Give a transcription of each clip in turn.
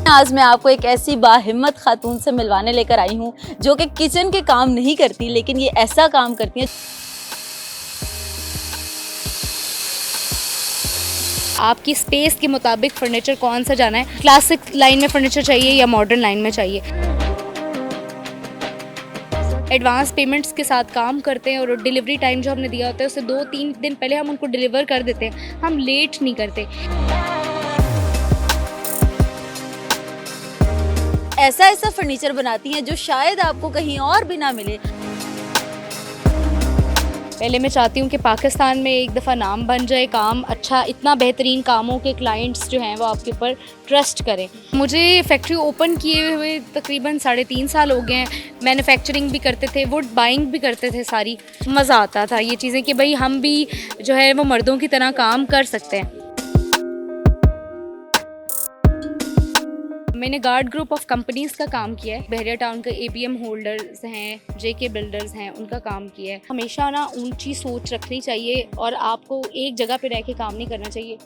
आज मैं आपको एक ऐसी बाहिम्मत खातून से मिलवाने लेकर आई हूँ जो कि किचन के काम नहीं करती, लेकिन ये ऐसा काम करती हैं। आपकी स्पेस के मुताबिक फर्नीचर कौन सा जाना है, क्लासिक लाइन में फर्नीचर चाहिए या मॉडर्न लाइन में चाहिए। एडवांस पेमेंट्स के साथ काम करते हैं और डिलीवरी टाइम जो हमने दिया होता है उससे 2-3 दिन पहले हम उनको डिलीवर कर देते हैं, हम लेट नहीं करते। ऐसा फर्नीचर बनाती हैं जो शायद आपको कहीं और भी ना मिले। पहले मैं चाहती हूँ कि पाकिस्तान में एक दफ़ा नाम बन जाए, काम अच्छा, इतना बेहतरीन कामों के क्लाइंट्स जो हैं वो आपके ऊपर ट्रस्ट करें। मुझे फैक्ट्री ओपन किए हुए तकरीबन 3.5 साल हो गए हैं। मैन्युफैक्चरिंग भी करते थे, वुड बाइंग भी करते थे, सारी मज़ा आता था ये चीज़ें कि भाई हम भी जो है वो मर्दों की तरह काम कर सकते हैं। मैंने गार्ड ग्रुप ऑफ कंपनीज़ का काम किया है। बहरिया टाउन के ABM होल्डर्स हैं, JK बिल्डर्स हैं, उनका काम किया है। हमेशा ना ऊंची सोच रखनी चाहिए और आपको एक जगह पे रह के काम नहीं करना चाहिए।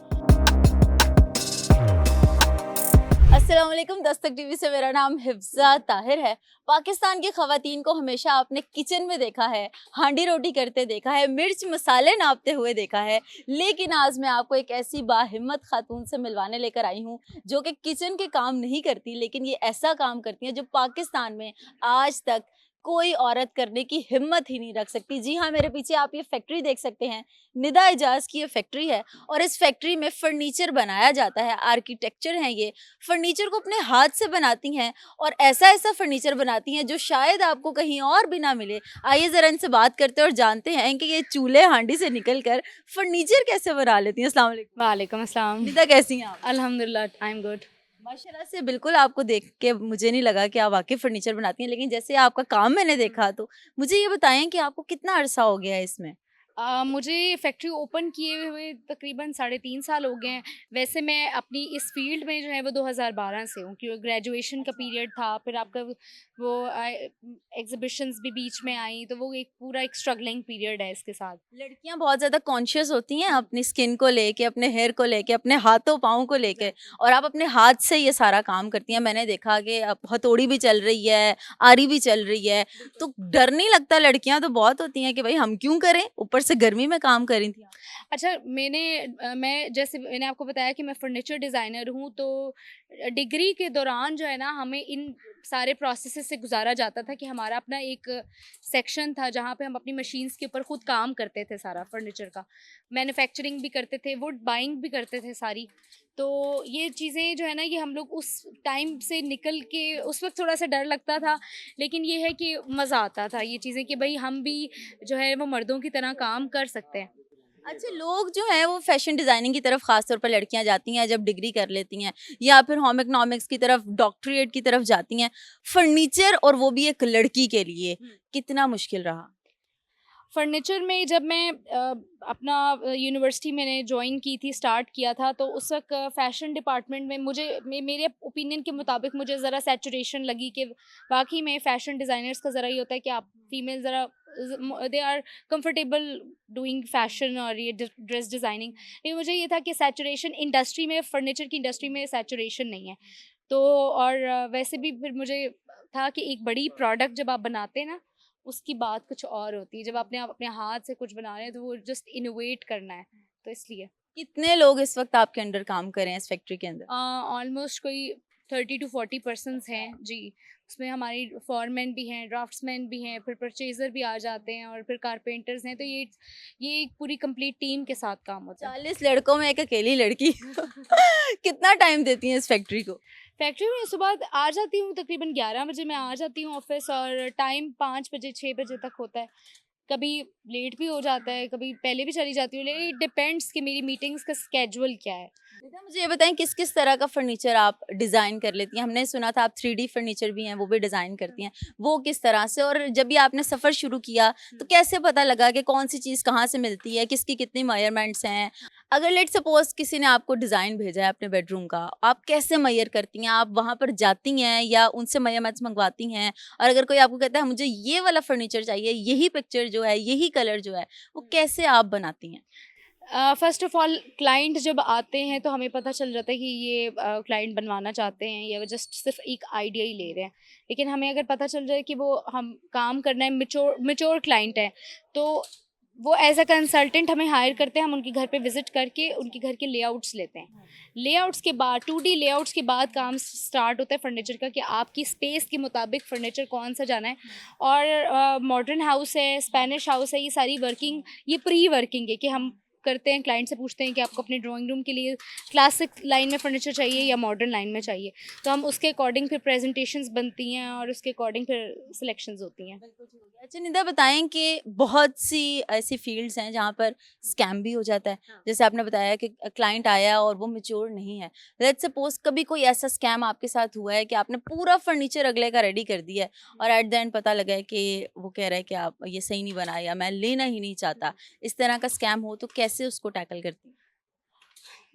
अस्सलाम वालेकुम, दस्तक टीवी से मेरा नाम हिफ्जा ताहिर है। पाकिस्तान की ख़वातीन को हमेशा आपने किचन में देखा है, हांडी रोटी करते देखा है, मिर्च मसाले नापते हुए देखा है, लेकिन आज मैं आपको एक ऐसी बाहिम्मत खातून से मिलवाने लेकर आई हूँ जो कि किचन के काम नहीं करती, लेकिन ये ऐसा काम करती हैं जो पाकिस्तान में आज तक कोई औरत करने की हिम्मत ही नहीं रख सकती। जी हाँ, मेरे पीछे आप ये फैक्ट्री देख सकते हैं, निदा एजाज की ये फैक्ट्री है और इस फैक्ट्री में फर्नीचर बनाया जाता है। आर्किटेक्चर हैं, ये फर्नीचर को अपने हाथ से बनाती हैं और ऐसा फर्नीचर बनाती हैं जो शायद आपको कहीं और भी ना मिले। आइए ज़रा इनसे बात करते हैं और जानते हैं कि ये चूल्हे हांडी से निकल कर फर्नीचर कैसे बना लेती हैं। अस्सलाम वालेकुम। वालेकुम अस्सलाम। निदा, कैसी हैं आप? अल्हम्दुलिल्लाह, आई एम गुड। माशाल्लाह से बिल्कुल आपको देख के मुझे नहीं लगा कि आप वाकई फर्नीचर बनाती हैं, लेकिन जैसे आपका काम मैंने देखा तो मुझे ये बताएं कि आपको कितना अरसा हो गया है इसमें? मुझे फैक्ट्री ओपन किए हुए तकरीबन 3.5 साल हो गए हैं। वैसे मैं अपनी इस फील्ड में जो है वो 2012 से हूँ, क्योंकि ग्रेजुएशन का पीरियड था, फिर आपका वो एग्जीबिशंस भी बीच में आई, तो वो एक पूरा एक स्ट्रगलिंग पीरियड है इसके साथ। लड़कियां बहुत ज्यादा कॉन्शियस होती हैं अपनी स्किन को लेके, अपने हेयर को लेके, अपने हाथों पाँव को लेके, और आप अपने हाथ से ये सारा काम करती हैं। मैंने देखा कि अब हथौड़ी भी चल रही है, आरी भी चल रही है, तो डर नहीं लगता? लड़कियां तो बहुत होती हैं कि भाई हम क्यों करें, ऊपर से गर्मी में काम कर रही थी। अच्छा, मैं जैसे मैंने आपको बताया कि मैं फर्नीचर डिज़ाइनर हूँ, तो डिग्री के दौरान जो है ना हमें इन सारे प्रोसेसेस से गुजारा जाता था कि हमारा अपना एक सेक्शन था जहाँ पे हम अपनी मशीन्स के ऊपर खुद काम करते थे, सारा फर्नीचर का मैन्युफैक्चरिंग भी करते थे, वुड बाइंग भी करते थे सारी। तो ये चीज़ें जो है ना, ये हम लोग उस टाइम से निकल के, उस वक्त थोड़ा सा डर लगता था, लेकिन ये है कि मज़ा आता था ये चीज़ें कि भाई हम भी जो है वो मर्दों की तरह काम कर सकते हैं। अच्छा, लोग जो हैं वो फैशन डिजाइनिंग की तरफ खास तौर पर लड़कियां जाती हैं जब डिग्री कर लेती हैं, या फिर होम इकोनॉमिक्स की तरफ, डॉक्टरेट की तरफ जाती हैं। फर्नीचर, और वो भी एक लड़की के लिए, कितना मुश्किल रहा? फर्नीचर में जब मैं अपना यूनिवर्सिटी मैंने ज्वाइन की थी, स्टार्ट किया था, तो उस वक्त फ़ैशन डिपार्टमेंट में मेरे ओपिनियन के मुताबिक मुझे ज़रा सैचुरेशन लगी कि वाकई में फ़ैशन डिज़ाइनर्स का ज़रा ये होता है कि आप फीमेल ज़रा they are comfortable doing fashion और ये ड्रेस डिज़ाइनिंग। लेकिन मुझे ये था कि सैचुरेशन इंडस्ट्री में, फर्नीचर की इंडस्ट्री में सैचुरेशन नहीं है। तो और वैसे भी फिर मुझे था कि एक बड़ी प्रोडक्ट जब आप बनाते हैं ना, उसकी बात कुछ और होती है। जब आपने आप अपने हाथ से कुछ बना रहे हैं तो वो जस्ट इनोवेट करना है, तो इसलिए कितने लोग इस वक्त आपके अंडर काम करें इस फैक्ट्री के अंदर? ऑलमोस्ट कोई 30 to 40 पर्सनस हैं जी। उसमें हमारी फॉरमैन भी हैं, ड्राफ्ट्समैन भी हैं, फिर परचेज़र भी आ जाते हैं और फिर कारपेंटर्स हैं। तो ये एक पूरी कंप्लीट टीम के साथ काम होता है। 40 लड़कों में एक अकेली लड़की। कितना टाइम देती हैं इस फैक्ट्री को? फैक्ट्री में सुबह आ जाती हूँ, तकरीबन 11 बजे मैं आ जाती हूँ ऑफिस, और टाइम 5 बजे 6 बजे तक होता है। कभी लेट भी हो जाता है, कभी पहले भी चली जाती हूँ, लेकिन इट डिपेंड्स कि मेरी मीटिंग्स का स्केड्यूल क्या है। बेटा, मुझे ये बताएं किस किस तरह का फर्नीचर आप डिज़ाइन कर लेती हैं? हमने सुना था आप 3D फर्नीचर भी हैं, वो भी डिज़ाइन करती हैं। वो किस तरह से, और जब ये आपने सफ़र शुरू किया तो कैसे पता लगा कि कौन सी चीज़ कहाँ से मिलती है, किसकी कितनी मेजरमेंट्स हैं? अगर लेट सपोज किसी ने आपको डिज़ाइन भेजा है अपने बेडरूम का, आप कैसे मेजर करती हैं? आप वहाँ पर जाती हैं या उनसे मेजरमेंट्स मंगवाती हैं? और अगर कोई आपको कहता है मुझे ये वाला फर्नीचर चाहिए, यही पिक्चर जो है, यही कलर जो है, वो कैसे आप बनाती हैं? फ़र्स्ट ऑफ़ ऑल क्लाइंट जब आते हैं तो हमें पता चल जाता है कि ये क्लाइंट बनवाना चाहते हैं या वो जस्ट सिर्फ एक आइडिया ही ले रहे हैं। लेकिन हमें अगर पता चल जाए कि वो हम काम करना है, मैच्योर क्लाइंट है, तो वो एज़ अ कंसल्टेंट हमें हायर करते हैं। हम उनके घर पे विज़िट करके उनके घर के लेआउट्स लेते हैं। लेआउट्स के बाद 2D लेआउट्स के बाद काम स्टार्ट होता है फर्नीचर का, कि आपकी स्पेस के मुताबिक फर्नीचर कौन सा जाना है। और मॉडर्न हाउस है, स्पेनिश हाउस है, ये सारी वर्किंग, ये प्री वर्किंग है कि हम करते हैं, क्लाइंट से पूछते हैं कि आपको अपने ड्राइंग रूम के लिए क्लासिक लाइन में फर्नीचर चाहिए या मॉडर्न लाइन में चाहिए। तो हम उसके अकॉर्डिंग फिर प्रेजेंटेशंस बनती हैं और उसके अकॉर्डिंग फिर सिलेक्शंस होती हैं। बिल्कुल ठीक हो गया। अच्छा निदा बताएं कि बहुत सी ऐसी फील्ड्स हैं जहाँ पर स्कैम भी हो जाता है। जैसे आपने बताया कि क्लाइंट आया और वो मैच्योर नहीं है। लेट्स सपोज कभी कोई ऐसा स्कैम आपके साथ हुआ है कि आपने पूरा फर्नीचर अगले का रेडी कर दिया है और एट द एंड पता लगा है कि वो कह रहा है कि आप ये सही नहीं बना या मैं लेना ही नहीं चाहता। इस तरह का स्कैम हो तो कैसे उसको टैकल करती हैं?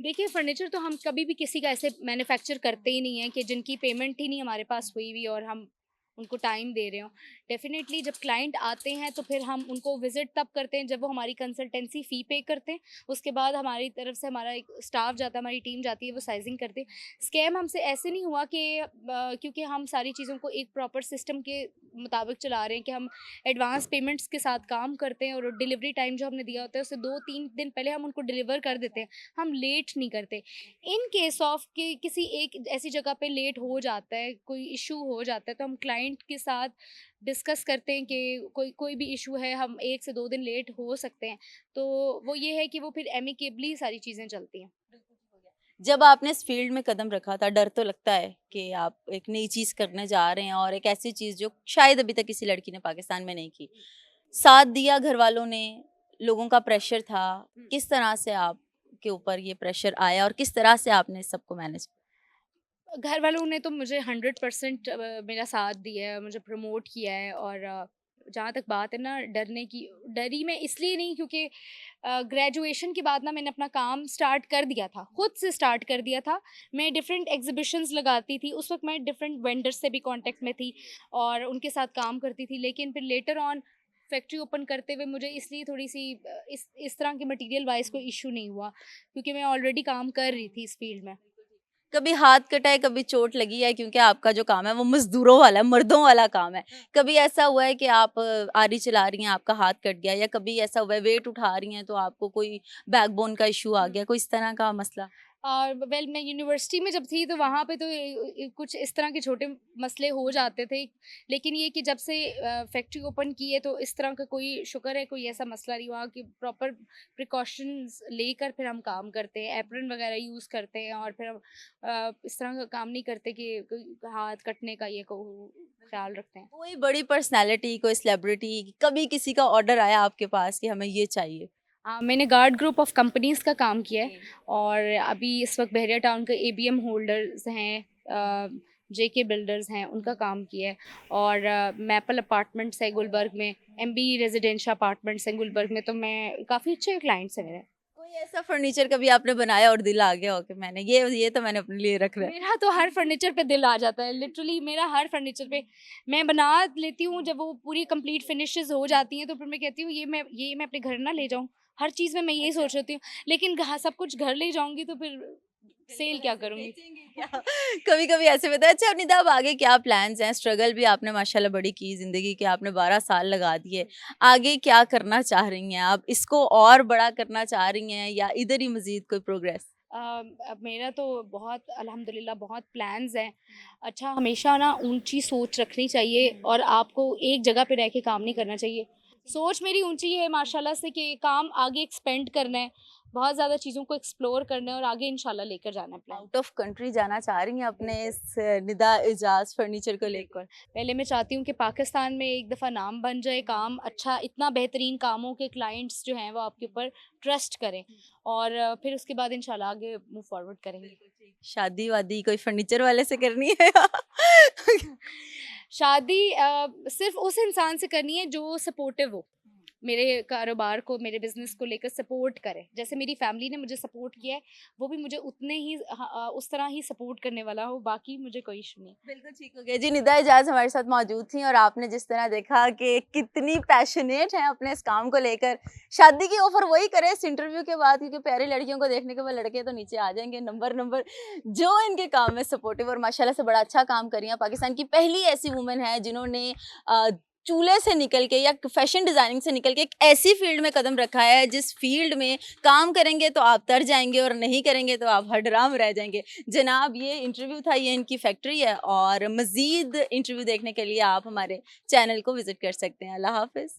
देखिए, फर्नीचर तो हम कभी भी किसी का ऐसे मैन्युफैक्चर करते ही नहीं हैं कि जिनकी पेमेंट ही नहीं हमारे पास हुई हुई और हम उनको टाइम दे रहे हों। डेफ़िनेटली जब क्लाइंट आते हैं तो फिर हम उनको विज़िट तब करते हैं जब वो हमारी कंसल्टेंसी फ़ी पे करते हैं। उसके बाद हमारी तरफ से हमारा एक स्टाफ़ जाता है, हमारी टीम जाती है, वो साइज़िंग करते हैं। स्कैम हमसे ऐसे नहीं हुआ कि क्योंकि हम सारी चीज़ों को एक प्रॉपर सिस्टम के मुताबिक चला रहे हैं कि हम एडवांस पेमेंट्स के साथ काम करते हैं और डिलीवरी टाइम जो हमने दिया होता है उससे 2-3 दिन पहले हम उनको डिलीवर कर देते हैं। हम लेट नहीं करते। इन केस ऑफ कि किसी एक ऐसी जगह पे लेट हो जाता है, कोई इशू हो जाता है, तो हम क्लाइंट के साथ डिस्कस करते हैं कि कोई कोई भी इशू है, हम 1 से 2 दिन लेट हो सकते हैं। तो वो ये है कि वो फिर एमिकेबली सारी चीज़ें चलती हैं। जब आपने इस फील्ड में कदम रखा था, डर तो लगता है कि आप एक नई चीज़ करने जा रहे हैं और एक ऐसी चीज़ जो शायद अभी तक किसी लड़की ने पाकिस्तान में नहीं की। साथ दिया घर वालों ने, लोगों का प्रेशर था, किस तरह से आपके ऊपर ये प्रेशर आया और किस तरह से आपने इस सबको मैनेज घर वालों ने तो मुझे 100% मेरा साथ दिया है, मुझे प्रमोट किया है। और जहाँ तक बात है ना डरने की, डरी मैं इसलिए नहीं क्योंकि ग्रेजुएशन के बाद ना मैंने अपना काम स्टार्ट कर दिया था, खुद से स्टार्ट कर दिया था। मैं डिफरेंट एग्जीबिशंस लगाती थी, उस वक्त मैं डिफरेंट वेंडर्स से भी कांटेक्ट में थी और उनके साथ काम करती थी। लेकिन फिर लेटर ऑन फैक्ट्री ओपन करते हुए मुझे इसलिए थोड़ी सी इस तरह के मटेरियल वाइज कोई इशू नहीं हुआ, क्योंकि मैं ऑलरेडी काम कर रही थी इस फील्ड में। कभी हाथ कटा है, कभी चोट लगी है क्योंकि आपका जो काम है वो मज़दूरों वाला है, मर्दों वाला काम है। कभी ऐसा हुआ है कि आप आरी चला रही हैं, आपका हाथ कट गया या कभी ऐसा हुआ है वेट उठा रही हैं तो आपको कोई बैकबोन का इश्यू आ गया, कोई इस तरह का मसला? और वेल मैं यूनिवर्सिटी में जब थी तो वहाँ पे तो कुछ इस तरह के छोटे मसले हो जाते थे। लेकिन ये कि जब से फैक्ट्री ओपन की है तो इस तरह का कोई शुक्र है कोई ऐसा मसला नहीं हुआ, कि प्रॉपर प्रिकॉशंस लेकर फिर हम काम करते हैं, एप्रन वगैरह यूज़ करते हैं और फिर हम इस तरह का काम नहीं करते कि कोई हाथ कटने का ये को ख्याल रखते हैं। कोई बड़ी पर्सनैलिटी, कोई सेलिब्रिटी, कभी किसी का ऑर्डर आया आपके पास कि हमें ये चाहिए? मैंने गार्ड ग्रुप ऑफ कंपनीज़ का काम किया है और अभी इस वक्त बहरिया टाउन के एबीएम होल्डर्स हैं, जेके बिल्डर्स हैं, उनका काम किया है। और मैपल अपार्टमेंट्स है गुलबर्ग में, एमबी रेजिडेंशियल अपार्टमेंट्स हैं गुलबर्ग में। तो मैं काफ़ी अच्छे क्लाइंट्स हैं मेरे। कोई ऐसा फर्नीचर कभी आपने बनाया और दिल आ गया हो कि मैंने ये तो मैंने अपने लिए रखना है? मेरा तो हर फर्नीचर पे दिल आ जाता है, लिटरली मेरा हर फर्नीचर पे मैं बना लेती हूँ। जब वो पूरी कंप्लीट फिनिशेस हो जाती हैं तो फिर मैं कहती हूँ ये मैं अपने घर ना ले जाऊँ। हर चीज़ में मैं यही सोच रही हूँ, लेकिन सब कुछ घर ले जाऊंगी तो फिर सेल क्या करूँगी। कभी-कभी ऐसे होता है। अच्छा निदा अब आगे क्या प्लान्स हैं? स्ट्रगल भी आपने माशाल्लाह बड़ी की ज़िंदगी के, आपने 12 साल लगा दिए। आगे क्या करना चाह रही हैं आप? इसको और बड़ा करना चाह रही हैं या इधर ही मज़ीद कोई प्रोग्रेस? अब मेरा तो बहुत अल्हम्दुलिल्लाह बहुत प्लान्स हैं। अच्छा, हमेशा ना ऊंची सोच रखनी चाहिए और आपको एक जगह पे रह के काम नहीं करना चाहिए। सोच मेरी ऊंची है माशाल्लाह से कि काम आगे एक्सपेंड करना है, बहुत ज़्यादा चीज़ों को एक्सप्लोर करना है और आगे इंशाल्लाह लेकर जाना है प्लान। आउट ऑफ कंट्री जाना चाह रही हैं अपने इस निदा इजाज़ फर्नीचर को लेकर? बिल्कुल। पहले मैं चाहती हूँ कि पाकिस्तान में एक दफ़ा नाम बन जाए, काम अच्छा, इतना बेहतरीन कामों के क्लाइंट्स जो हैं वो आपके ऊपर ट्रस्ट करें और फिर उसके बाद इंशाल्लाह आगे मूव फॉरवर्ड करेंगे। शादी-वादी कोई फर्नीचर वाले से करनी है? शादी सिर्फ उस इंसान से करनी है जो सपोर्टिव हो। मेरे कारोबार को, मेरे बिज़नेस को लेकर सपोर्ट करे। जैसे मेरी फैमिली ने मुझे सपोर्ट किया है, वो भी मुझे उतने ही उस तरह ही सपोर्ट करने वाला हो, बाकी मुझे कोई इश्यू नहीं। बिल्कुल ठीक हो गया जी। निदा एजाज हमारे साथ मौजूद थी और आपने जिस तरह देखा कि कितनी पैशनेट हैं अपने इस काम को लेकर। शादी की ऑफर वही करे इस इंटरव्यू के बाद, क्योंकि प्यारी लड़कियों को देखने के बाद लड़के तो नीचे आ जाएंगे नंबर नंबर, जो इनके काम में सपोर्टिव और माशाल्लाह से बड़ा अच्छा काम कर रही हैं। पाकिस्तान की पहली ऐसी वुमेन है जिन्होंने चूल्हे से निकल के या फैशन डिज़ाइनिंग से निकल के एक ऐसी फील्ड में कदम रखा है जिस फील्ड में काम करेंगे तो आप तर जाएंगे और नहीं करेंगे तो आप हडराम रह जाएंगे। जनाब, ये इंटरव्यू था, ये इनकी फैक्ट्री है और मज़ीद इंटरव्यू देखने के लिए आप हमारे चैनल को विज़िट कर सकते हैं। अल्लाह हाफ़िज़।